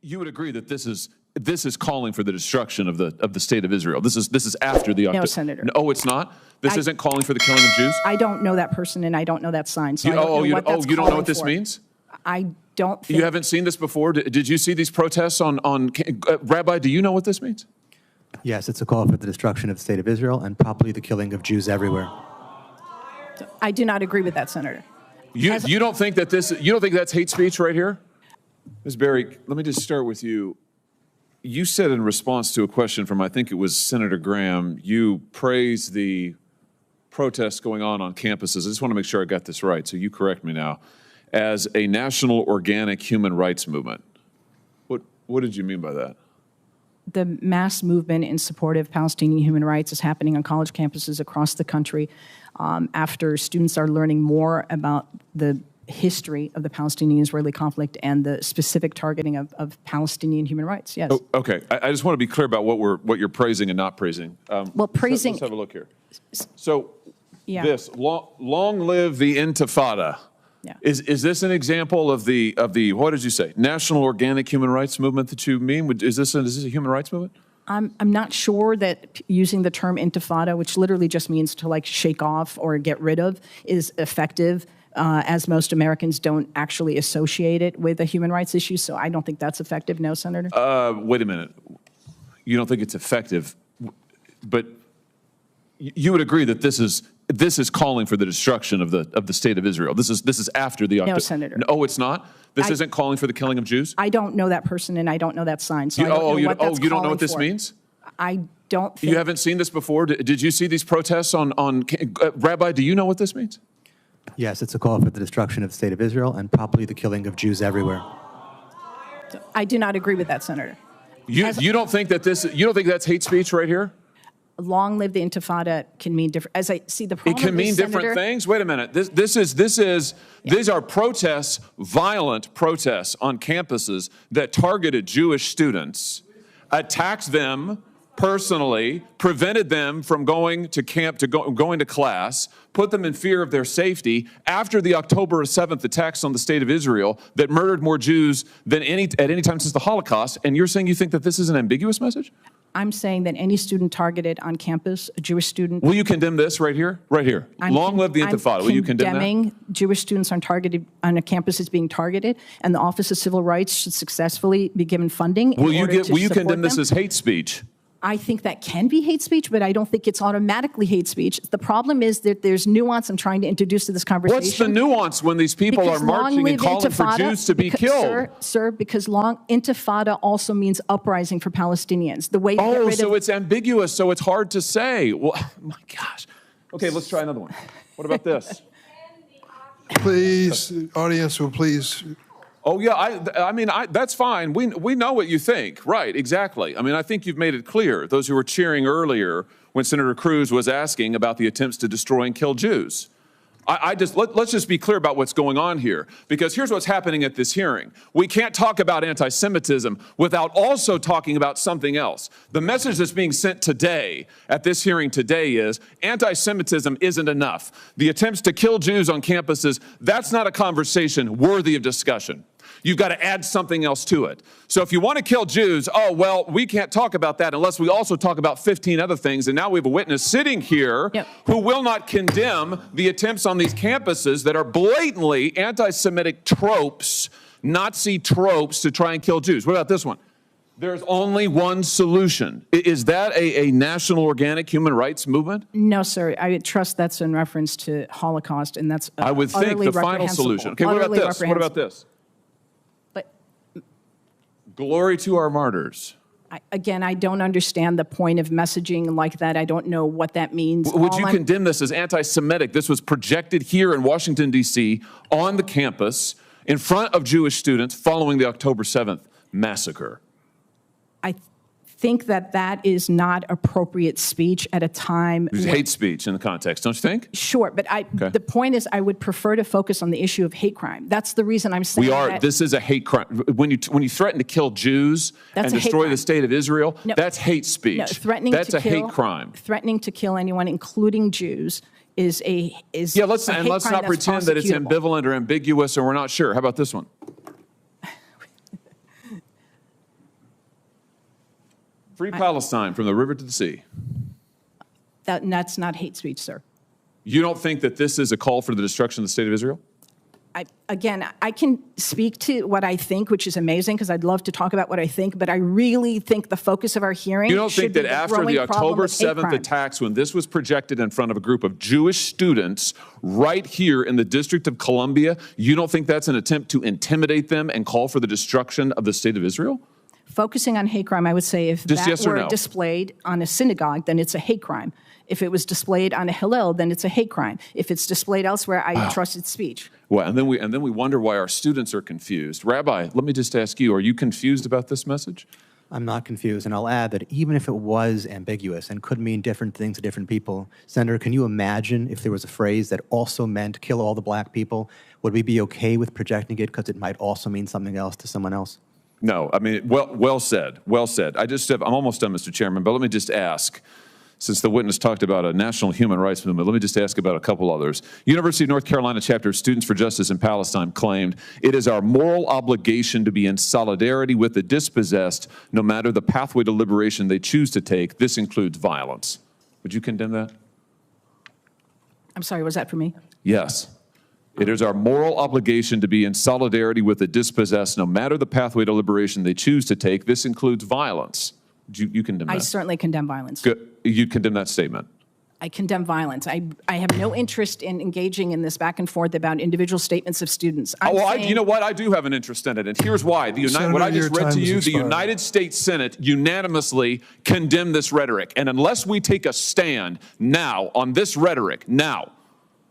You would agree that this is calling for the destruction of the state of Israel. This is after the No, Senator. No, it's not. This isn't calling for the killing of Jews. I don't know that person, and I don't know that sign. So You don't know what this means? I don't think. You haven't seen this before? Did you see these protests on Rabbi, do you know what this means? Yes, it's a call for the destruction of the state of Israel and probably the killing of Jews everywhere. I do not agree with that, Senator. You don't think that's hate speech right here? Ms. Berry, let me just start with you. You said in response to a question from, I think it was Senator Graham, you praised the protests going on campuses. I just want to make sure I got this right, so you correct me now, as a national organic human rights movement. What did you mean by that? The mass movement in support of Palestinian human rights is happening on college campuses across the country after students are learning more about the history of the Palestinian-Israeli conflict and the specific targeting of Palestinian human rights. Yes. Oh, okay. I just want to be clear about what you're praising and not praising. Well, praising. Let's have a look here. So, yeah. This long live the Intifada. Yeah. Is this an example of the what did you say, national organic human rights movement that you mean? Is this a human rights movement? I'm not sure that using the term Intifada, which literally just means to like shake off or get rid of, is effective. As most Americans don't actually associate it with a human rights issue, so I don't think that's effective. No, Senator. Wait a minute. You don't think it's effective, but you would agree that this is calling for the destruction of the state of Israel. This is after the No, Senator. No, it's not. This isn't calling for the killing of Jews. I don't know that person, and I don't know that sign. So you don't know what this means? I don't think. You haven't seen this before. Did you see these protests on Rabbi? Do you know what this means? Yes, it's a call for the destruction of the state of Israel and probably the killing of Jews everywhere. I do not agree with that, Senator. You don't think that's hate speech right here? Long live the Intifada can mean different. As I see the problem, it can mean different things. Wait a minute. These are protests, violent protests on campuses that targeted Jewish students, attacked them personally, prevented them from going to camp, going to class, put them in fear of their safety after the October 7th attacks on the state of Israel that murdered more Jews than at any time since the Holocaust. And you're saying you think that this is an ambiguous message? I'm saying that any student targeted on campus, a Jewish student. Will you condemn this right here? Right here. Long live the Intifada. Will you condemn that? Condemning Jewish students on a campus is being targeted, and the Office of Civil Rights should successfully be given funding. Will you condemn this as hate speech? I think that can be hate speech, but I don't think it's automatically hate speech. The problem is that there's nuance I'm trying to introduce to this conversation. What's the nuance when these people are marching and calling for Jews to be killed? Sir, because long Intifada also means uprising for Palestinians. The way it's ambiguous, so it's hard to say. Well, my gosh. Okay, let's try another one. What about this? Please, audience will please. Oh, yeah, I mean, that's fine. We know what you think. Right, exactly. I mean, I think you've made it clear. Those who were cheering earlier when Senator Cruz was asking about the attempts to destroy and kill Jews. Let's just be clear about what's going on here, because here's what's happening at this hearing. We can't talk about anti-Semitism without also talking about something else. The message that's being sent today at this hearing today is anti-Semitism isn't enough. The attempts to kill Jews on campuses, that's not a conversation worthy of discussion. You've got to add something else to it. So if you want to kill Jews, oh, well, we can't talk about that unless we also talk about 15 other things. And now we have a witness sitting here who will not condemn the attempts on these campuses that are blatantly anti-Semitic tropes, Nazi tropes to try and kill Jews. What about this one? There's only one solution. Is that a national organic human rights movement? No, sir. I trust that's in reference to Holocaust, and that's I would think the final solution. Okay, what about this? What about this? Glory to our martyrs. Again, I don't understand the point of messaging like that. I don't know what that means. Would you condemn this as anti-Semitic? This was projected here in Washington, D.C. on the campus in front of Jewish students following the October 7th massacre. I think that is not appropriate speech at a time. It's hate speech in the context, don't you think? Sure, but the point is I would prefer to focus on the issue of hate crime. That's the reason I'm saying this is a hate crime. When you threaten to kill Jews and destroy the state of Israel, that's hate speech. No, that's a hate crime. Threatening to kill anyone, including Jews, is let's not pretend that it's ambivalent or ambiguous or we're not sure. How about this one? Free Palestine from the river to the sea. That's not hate speech, sir. You don't think that this is a call for the destruction of the state of Israel? Again, I can speak to what I think, which is amazing, because I'd love to talk about what I think, but I really think the focus of our hearing You don't should think be that the after growing the problem October of hate 7th crime. attacks, when this was projected in front of a group of Jewish students right here in the District of Columbia, you don't think that's an attempt to intimidate them and call for the destruction of the state of Israel? Focusing on hate crime, I would say if Just that yes or were no? displayed on a synagogue, then it's a hate crime. If it was displayed on a Hillel, then it's a hate crime. If it's displayed elsewhere, I trust its speech. Well, and then we wonder why our students are confused. Rabbi, let me just ask you, are you confused about this message? I'm not confused, and I'll add that even if it was ambiguous and could mean different things to different people, Senator, can you imagine if there was a phrase that also meant kill all the black people? Would we be okay with projecting it because it might also mean something else to someone else? No, I mean, well said, well said. I'm almost done, Mr. Chairman, but let me just ask, since the witness talked about a national human rights movement, let me just ask about a couple others. University of North Carolina chapter of Students for Justice in Palestine claimed, "It is our moral obligation to be in solidarity with the dispossessed, no matter the pathway to liberation they choose to take. This includes violence." Would you condemn that? I'm sorry, was that for me? Yes. It is our moral obligation to be in solidarity with the dispossessed, no matter the pathway to liberation they choose to take. This includes violence. You condemn that? I certainly condemn violence. Good. You condemn that statement? I condemn violence. I have no interest in engaging in this back and forth about individual statements of students. You know what? I do have an interest in it, and here's why. What I just read to you, the United States Senate unanimously condemned this rhetoric. And unless we take a stand now on this rhetoric,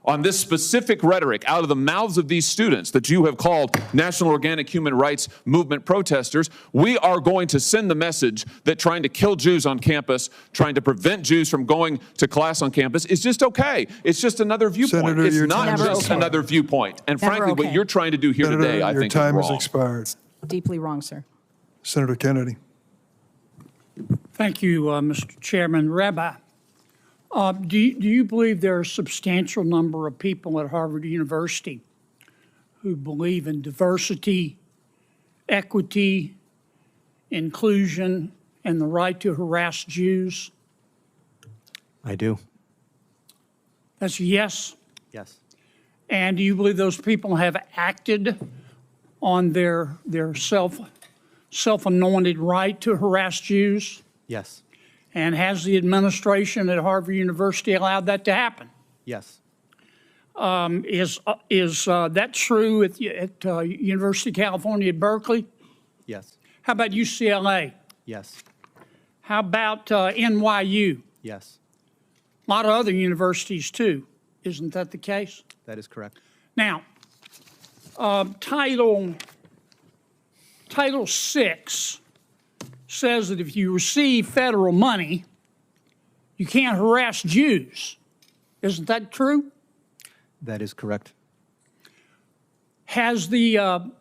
on this specific rhetoric out of the mouths of these students that you have called National Organic Human Rights Movement protesters, we are going to send the message that trying to kill Jews on campus, trying to prevent Jews from going to class on campus is just okay. It's just another viewpoint. Senator, it's your not time just is another viewpoint. And Never frankly, okay. what you're trying to do here Senator, today, I your think time is has wrong. expired. Deeply wrong, sir. Senator Kennedy. Thank you, Mr. Chairman. Rabbi, do you believe there are a substantial number of people at Harvard University who believe in diversity, equity, inclusion, and the right to harass Jews? I do. That's a yes. Yes. And do you believe those people have acted on their self-anointed right to harass Jews? Yes. And has the administration at Harvard University allowed that to happen? Yes. Is that true at University of California at Berkeley? Yes. How about UCLA? Yes. How about NYU? Yes. A lot of other universities too. Isn't that the case? That is correct. Now, Title VI says that if you receive federal money, you can't harass Jews. Isn't that true? That is correct. Has the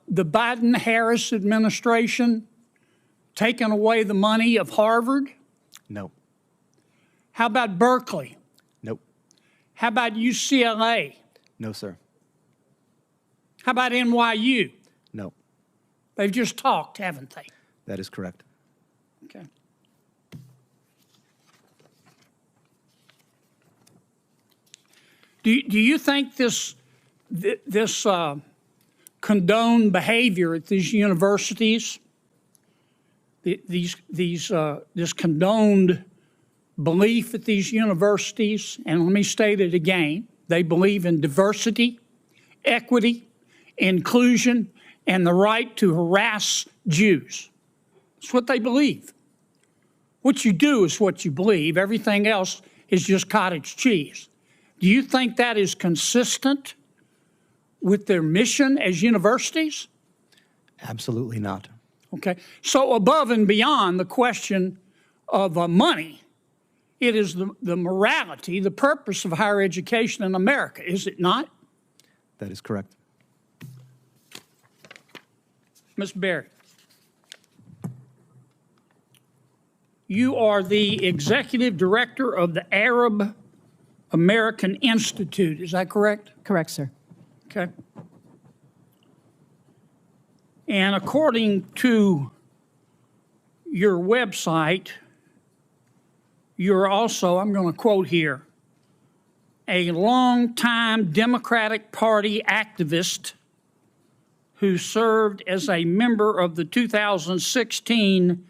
Biden-Harris administration taken away the money of Harvard? No. How about Berkeley? Nope. How about UCLA? No, sir. How about NYU? No. They've just talked, haven't they? That is correct. Okay. Do you think this condoned behavior at these universities, this condoned belief at these universities, and let me state it again, they believe in diversity, equity, inclusion, and the right to harass Jews? It's what they believe. What you do is what you believe. Everything else is just cottage cheese. Do you think that is consistent with their mission as universities? Absolutely not. Okay. So above and beyond the question of money, it is the morality, the purpose of higher education in America, is it not? That is correct. Ms. Berry, you are the executive director of the Arab American Institute. Is that correct? Correct, sir. Okay. And according to your website, you're also, I'm going to quote here, a longtime Democratic Party activist who served as a member of the 2016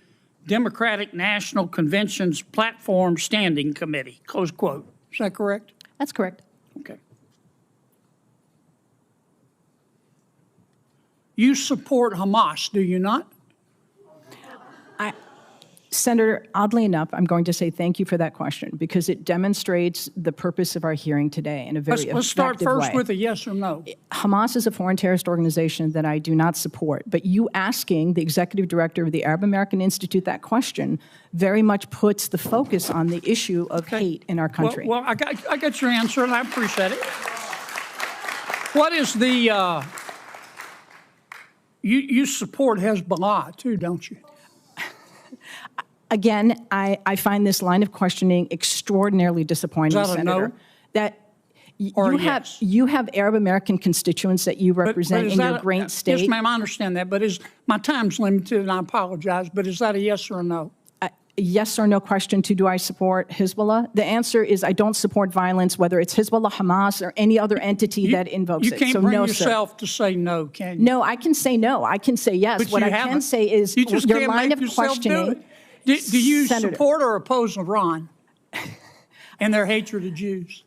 Democratic National Convention's Platform Standing Committee, close quote. Is that correct? That's correct. Okay. You support Hamas, do you not? Senator, oddly enough, I'm going to say thank you for that question because it demonstrates the purpose of our hearing today in a very effective way. Let's start first with a yes or no. Hamas is a foreign terrorist organization that I do not support, but you asking the executive director of the Arab American Institute that question very much puts the focus on the issue of hate in our country. Well, I got your answer, and I appreciate it. What is the, you support Hezbollah too, don't you? Again, I find this line of questioning extraordinarily disappointing, Is that a Senator. no? That Or you a have yes? you have Arab American constituents that you represent is in that your great Yes, state. ma'am, I understand that, but my time's limited, and I apologize, but is that a yes or a no? A yes or no question to do I support Hezbollah? The answer is I don't support violence, whether it's Hezbollah, Hamas, or any other entity that invokes it. You can't So bring no, yourself to say no, can you? No, I can say no. I can say yes. But What you I can haven't. say is You just your can't line make of yourself do questioning. it. Do you Senator. support or oppose Iran and their hatred of Jews?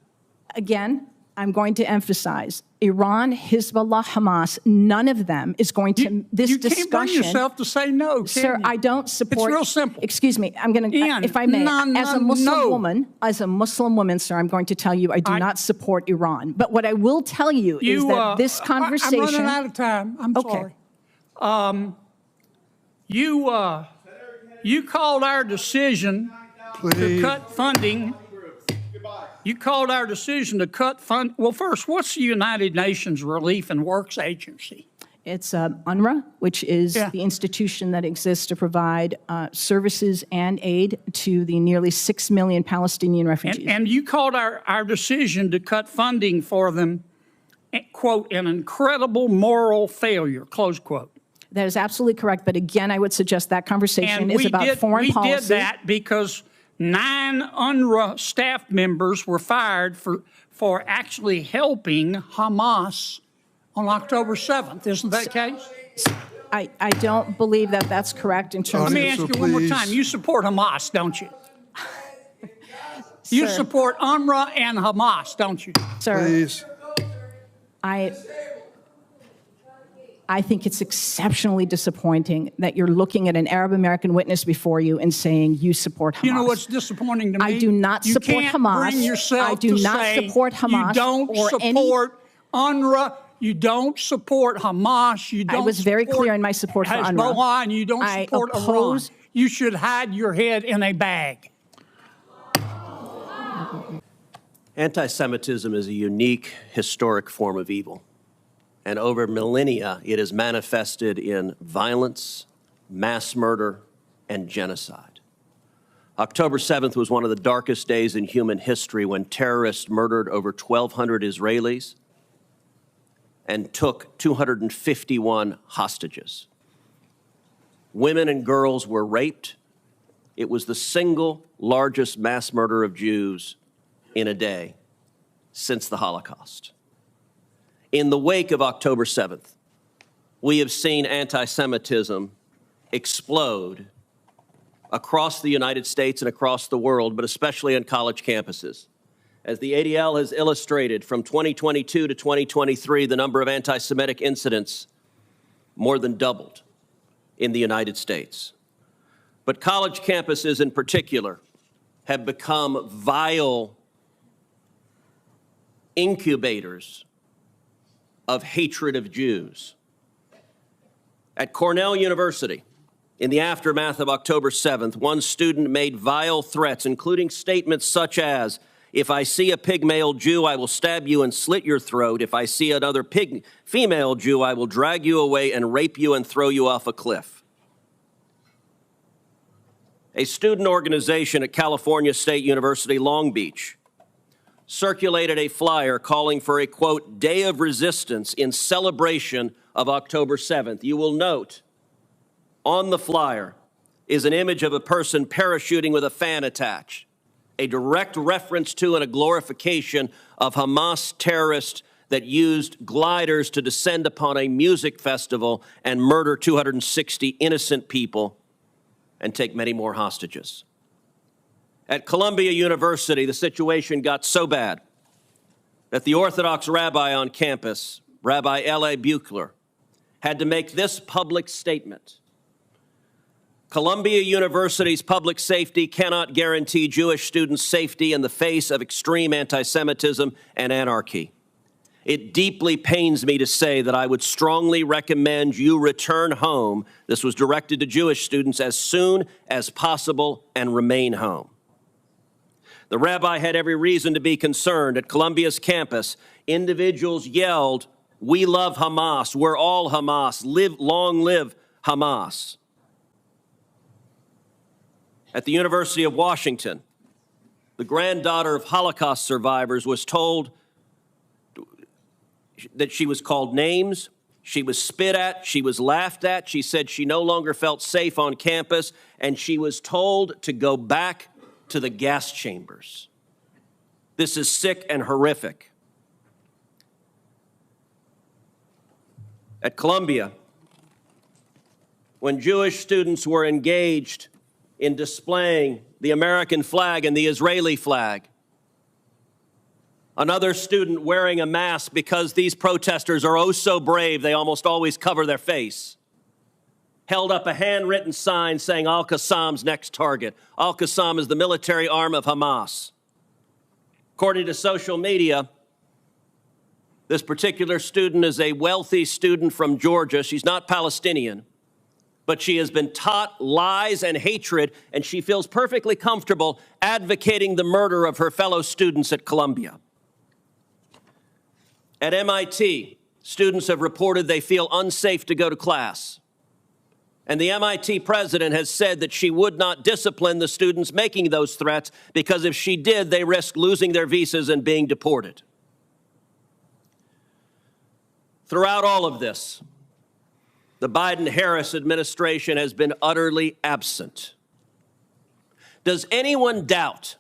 Again, I'm going to emphasize Iran, Hezbollah, Hamas, none of them is going to, this you discussion. can't bring yourself to say no, can Sir, you? I don't support. It's real simple. Excuse me. I'm going to, Ian, if I may, as a Muslim woman, sir, I'm going to tell you I do not support Iran. But what I will tell you is that this conversation. I'm running out of time. I'm Okay. sorry. You called our decision to cut funding. You called our decision to cut fund. Well, first, what's the United Nations Relief and Works Agency? It's UNRWA, which is the institution that exists to provide services and aid to the nearly 6 million Palestinian refugees. And you called our decision to cut funding for them, quote, an incredible moral failure, close quote. That is absolutely correct. But again, I would suggest that conversation is about foreign policy. We did that because 9 UNRWA staff members were fired for actually helping Hamas on October 7th. Isn't that the case? I don't believe that that's correct in terms Let of... me ask you one more time. You support Hamas, don't you? You support UNRWA and Hamas, don't you? Sir, Please. I think it's exceptionally disappointing that you're looking at an Arab American witness before you and saying you support Hamas. You know what's disappointing to me? I do not support you can't Hamas. Bring yourself I do to not say support Hamas you don't or support UNRWA. You don't support Hamas. You don't. I was very clear in my support for UNRWA. Hezbollah, and you don't support Iran. You should hide your head in a bag. Anti-Semitism is a unique historic form of evil. And over millennia, it has manifested in violence, mass murder, and genocide. October 7th was one of the darkest days in human history when terrorists murdered over 1,200 Israelis and took 251 hostages. Women and girls were raped. It was the single largest mass murder of Jews in a day since the Holocaust. In the wake of October 7th, we have seen anti-Semitism explode across the United States and across the world, but especially on college campuses. As the ADL has illustrated, from 2022 to 2023, the number of anti-Semitic incidents more than doubled in the United States. But college campuses in particular have become vile incubators of hatred of Jews. At Cornell University, in the aftermath of October 7th, one student made vile threats, including statements such as, "If I see a pygmalion Jew, I will stab you and slit your throat. If I see another female Jew, I will drag you away and rape you and throw you off a cliff." A student organization at California State University, Long Beach, circulated a flyer calling for a, quote, day of resistance in celebration of October 7th. You will note on the flyer is an image of a person parachuting with a fan attached. a direct reference to and a glorification of Hamas terrorists that used gliders to descend upon a music festival and murder 260 innocent people and take many more hostages. At Columbia University, the situation got so bad that the Orthodox rabbi on campus, Rabbi L.A. Buechler, had to make this public statement. Columbia University's public safety cannot guarantee Jewish students' safety in the face of extreme anti-Semitism and anarchy. It deeply pains me to say that I would strongly recommend you return home. This was directed to Jewish students as soon as possible and remain home. The rabbi had every reason to be concerned. At Columbia's campus, individuals yelled, "We love Hamas, we're all Hamas, long live Hamas." At the University of Washington, the granddaughter of Holocaust survivors was told that she was called names, she was spit at, she was laughed at. She said she no longer felt safe on campus, and she was told to go back to the gas chambers. This is sick and horrific. At Columbia, when Jewish students were engaged in displaying the American flag and the Israeli flag, another student wearing a mask because these protesters are oh so brave, they almost always cover their face, held up a handwritten sign saying Al-Qassam's next target. Al-Qassam is the military arm of Hamas. According to social media, this particular student is a wealthy student from Georgia. She's not Palestinian, but she has been taught lies and hatred, and she feels perfectly comfortable advocating the murder of her fellow students at Columbia. At MIT, students have reported they feel unsafe to go to class. And the MIT president has said that she would not discipline the students making those threats because if she did, they risk losing their visas and being deported. Throughout all of this, the Biden-Harris administration has been utterly absent. Does anyone doubt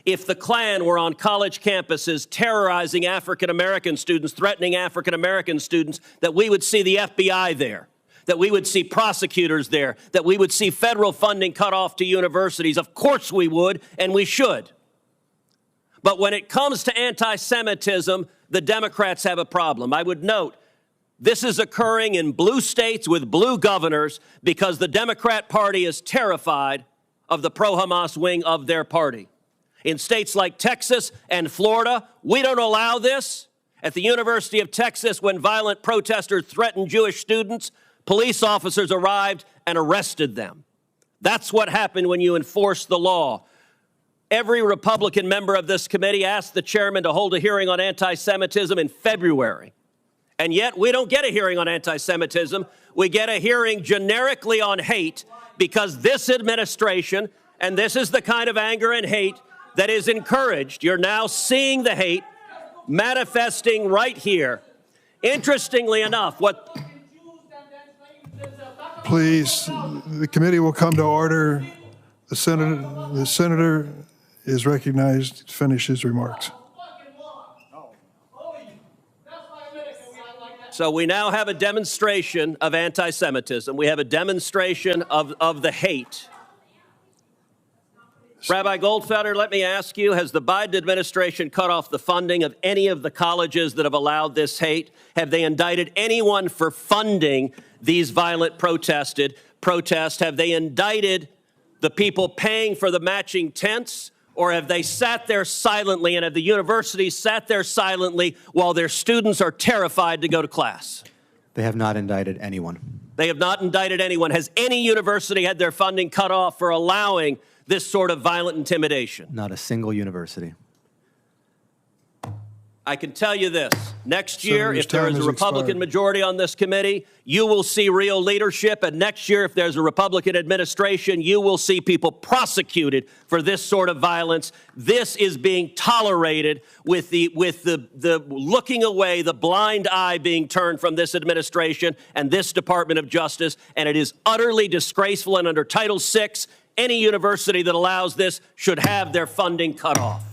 if the Klan were on college campuses terrorizing African-American students, threatening African-American students, that we would see the FBI there, that we would see prosecutors there, that we would see federal funding cut off to universities? Of course we would, and we should. But when it comes to anti-Semitism, the Democrats have a problem. I would note, this is occurring in blue states with blue governors because the Democrat Party is terrified of the pro-Hamas wing of their party. In states like Texas and Florida, we don't allow this. At the University of Texas, when violent protesters threatened Jewish students, police officers arrived and arrested them. That's what happened when you enforce the law. Every Republican member of this committee asked the chairman to hold a hearing on anti-Semitism in February. And yet we don't get a hearing on anti-Semitism. We get a hearing generically on hate because this administration, and this is the kind of anger and hate that is encouraged. You're now seeing the hate manifesting right here. Interestingly enough, Please, the committee will come to order. The senator is recognized to finish his remarks. So we now have a demonstration of anti-Semitism. We have a demonstration of the hate. Rabbi Goldfelder, let me ask you, has the Biden administration cut off the funding of any of the colleges that have allowed this hate? Have they indicted anyone for funding these violent protests? Have they indicted the people paying for the matching tents? Or have they sat there silently, and have the universities sat there silently while their students are terrified to go to class? They have not indicted anyone. They have not indicted anyone. Has any university had their funding cut off for allowing this sort of violent intimidation? Not a single university. I can tell you this, next year, Senator's if there is time a has Republican expired. majority on this committee, you will see real leadership. And next year, if there's a Republican administration, you will see people prosecuted for this sort of violence. This is being tolerated with the looking away, the blind eye being turned from this administration and this Department of Justice. And it is utterly disgraceful. And under Title VI, any university that allows this should have their funding cut off.